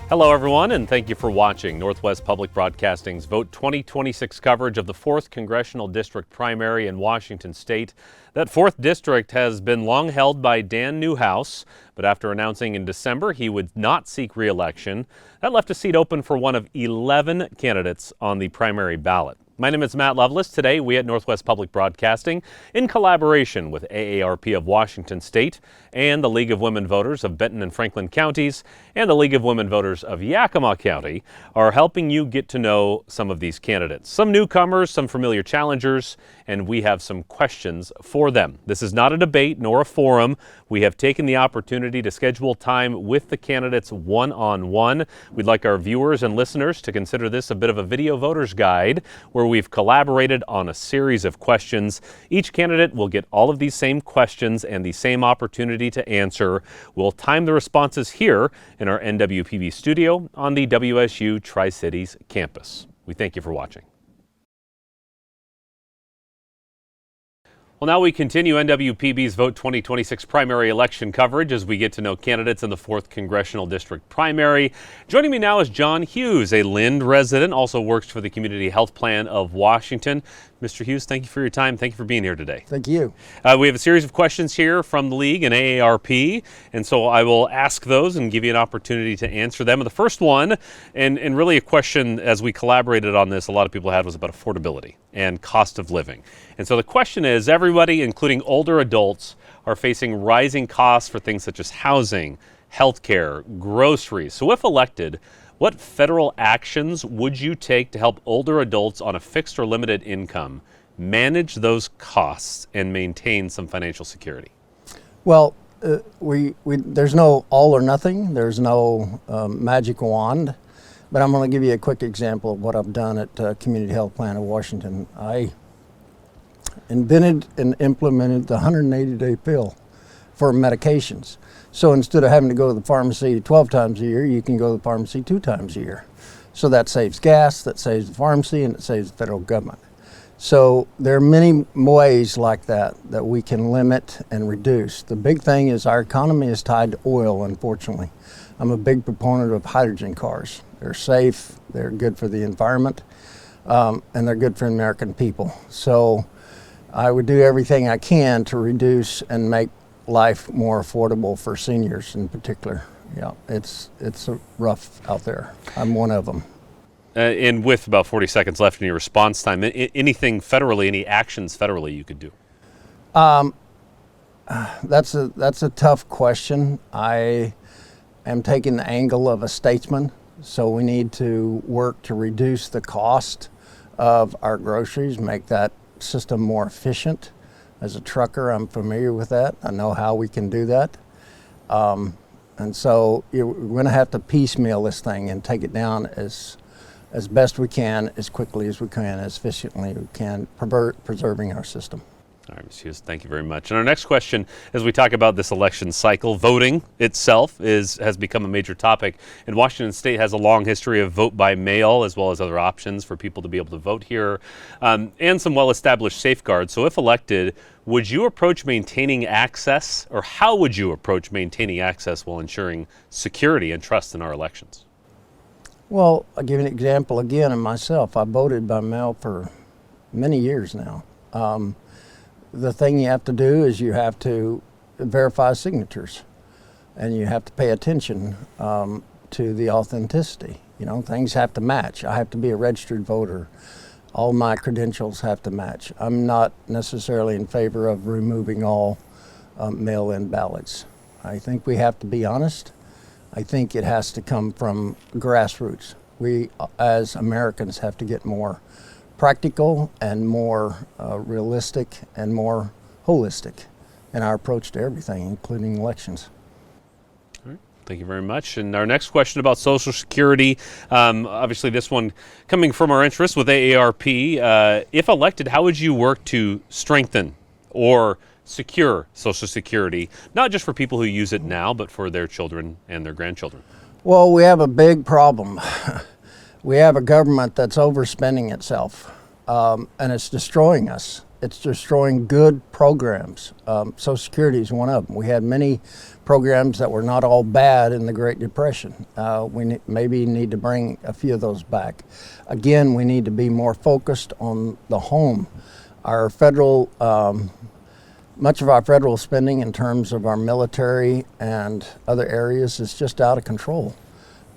Hello, everyone, and thank you for watching Northwest Public Broadcasting's Vote 2026 coverage of the 4th Congressional District primary in Washington State. That 4th district has been long held by Dan Newhouse, but after announcing in December he would not seek re-election, that left a seat open for one of 11 candidates on the primary ballot. My name is Matt Lovelace. Today, we at Northwest Public Broadcasting, in collaboration with AARP of Washington State and the League of Women Voters of Benton and Franklin counties and the League of Women Voters of Yakima County, are helping you get to know some of these candidates. Some newcomers, some familiar challengers, and we have some questions for them. This is not a debate nor a forum. We have taken the opportunity to schedule time with the candidates one-on-one. We'd like our viewers and listeners to consider this a bit of a video voter's guide, where we've collaborated on a series of questions. Each candidate will get all of these same questions and the same opportunity to answer. We'll time the responses here in our NWPB studio on the WSU Tri-Cities campus. We thank you for watching. Well, now we continue NWPB's Vote 2026 primary election coverage as we get to know candidates in the 4th Congressional District primary. Joining me now is John Hughs, a Lind resident, also works for the Community Health Plan of Washington. Mr. Hughs, thank you for your time. Thank you for being here today. Thank you. We have a series of questions here from the League and AARP, and so I will ask those and give you an opportunity to answer them. The first one, and really a question as we collaborated on this, a lot of people had, was about affordability and cost of living. And so the question is, everybody, including older adults, are facing rising costs for things such as housing, healthcare, groceries. So if elected, what federal actions would you take to help older adults on a fixed or limited income manage those costs and maintain some financial security? Well, there's no all or nothing. There's no magic wand. But I'm going to give you a quick example of what I've done at Community Health Plan of Washington. I invented and implemented the 180-day pill for medications. So instead of having to go to the pharmacy 12 times a year, you can go to the pharmacy 2 times a year. So that saves gas, that saves the pharmacy, and it saves the federal government. So there are many ways like that we can limit and reduce. The big thing is our economy is tied to oil, unfortunately. I'm a big proponent of hydrogen cars. They're safe, they're good for the environment, and they're good for American people. So I would do everything I can to reduce and make life more affordable for seniors in particular. Yeah, it's rough out there. I'm one of them. And with about 40 seconds left in your response time, anything federally, any actions federally you could do? That's a tough question. I am taking the angle of a statesman, so we need to work to reduce the cost of our groceries, make that system more efficient. As a trucker, I'm familiar with that. I know how we can do that. And so we're going to have to piecemeal this thing and take it down as best we can, as quickly as we can, as efficiently as we can, preserving our system. All right, Ms. Hughs, thank you very much. And our next question, as we talk about this election cycle, voting itself has become a major topic. And Washington State has a long history of vote by mail, as well as other options for people to be able to vote here, and some well-established safeguards. So if elected, would you approach maintaining access, or how would you approach maintaining access while ensuring security and trust in our elections? Well, I'll give you an example again of myself. I voted by mail for many years now. The thing you have to do is you have to verify signatures, and you have to pay attention to the authenticity. You know, things have to match. I have to be a registered voter. All my credentials have to match. I'm not necessarily in favor of removing all mail-in ballots. I think we have to be honest. I think it has to come from grassroots. We, as Americans, have to get more practical and more realistic and more holistic in our approach to everything, including elections. All right. Thank you very much. And our next question about Social Security, obviously this one coming from our interest with AARP. If elected, how would you work to strengthen or secure Social Security, not just for people who use it now, but for their children and their grandchildren? Well, we have a big problem. We have a government that's overspending itself, and it's destroying us. it's destroying good programs. Social Security is one of them. We had many programs that were not all bad in the Great Depression. We maybe need to bring a few of those back. Again, we need to be more focused on the home. Our federal, much of our federal spending in terms of our military and other areas is just out of control.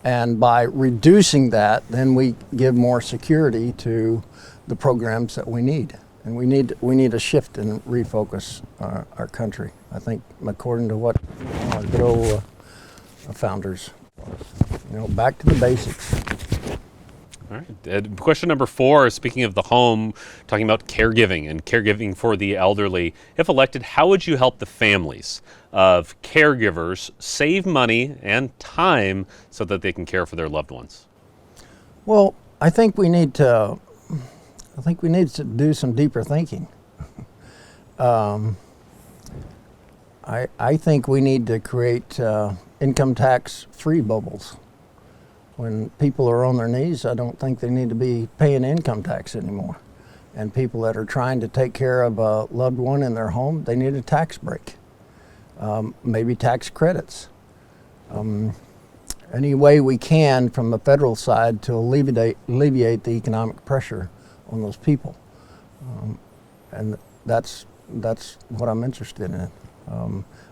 And by reducing that, then we give more security to the programs that we need. And we need a shift and refocus our country. I think, according to what our good old founders, back to the basics. All right. Question number 4, speaking of the home, talking about caregiving and caregiving for the elderly. If elected, how would you help the families of caregivers save money and time so that they can care for their loved ones? Well, I think we need to do some deeper thinking. I think we need to create income tax free bubbles. When people are on their knees, I don't think they need to be paying income tax anymore. And people that are trying to take care of a loved one in their home, they need a tax break, maybe tax credits. Any way we can from the federal side to alleviate the economic pressure on those people. And that's what I'm interested in.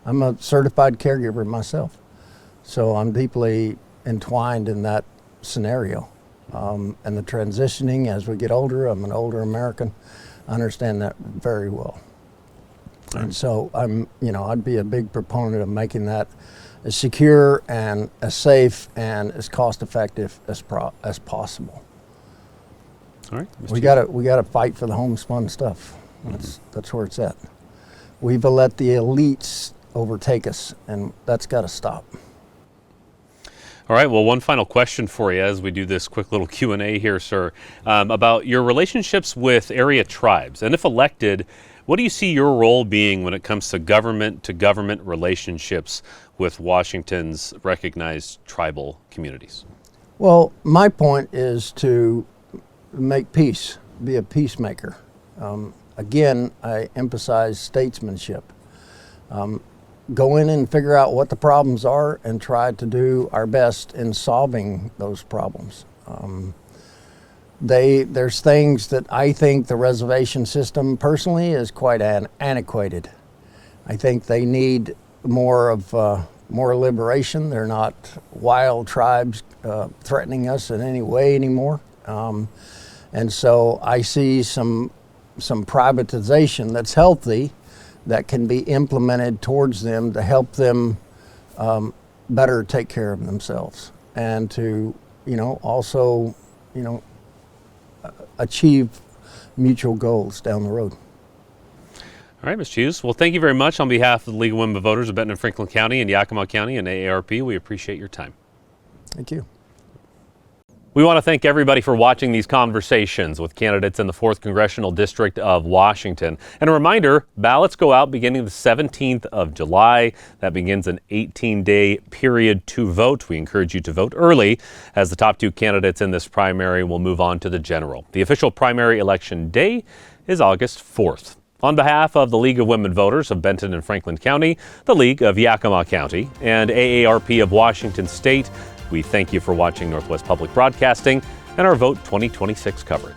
I'm a certified caregiver myself, so I'm deeply entwined in that scenario. And the transitioning as we get older, I'm an older American, I understand that very well. And so I'd be a big proponent of making that as secure and as safe and as cost effective as possible. All right, we gotta fight for the homespun stuff. That's where it's at. We've let the elites overtake us, and that's got to stop. All right, well, one final question for you as we do this quick little Q&A here, sir, about your relationships with area tribes. And if elected, what do you see your role being when it comes to government relationships with Washington's recognized tribal communities? Well, my point is to make peace, be a peacemaker. Again, I emphasize statesmanship. Go in and figure out what the problems are and try to do our best in solving those problems. There's things that I think the reservation system personally is quite antiquated. I think they need more liberation. They're not wild tribes threatening us in any way anymore. And so I see some privatization that's healthy that can be implemented towards them to help them better take care of themselves and to also achieve mutual goals down the road. All right, Mr. Hughs. Well, thank you very much on behalf of the League of Women Voters of Benton-Franklin County and Yakima County and AARP. We appreciate your time. Thank you. We want to thank everybody for watching these conversations with candidates in the 4th Congressional District of Washington. And a reminder, ballots go out beginning the 17th of July. That begins an 18-day period to vote. We encourage you to vote early as the top 2 candidates in this primary will move on to the general. The official primary election day is August 4th. On behalf of the League of Women Voters of Benton and Franklin County, the League of Yakima County, and AARP of Washington State, we thank you for watching Northwest Public Broadcasting and our Vote 2026 coverage.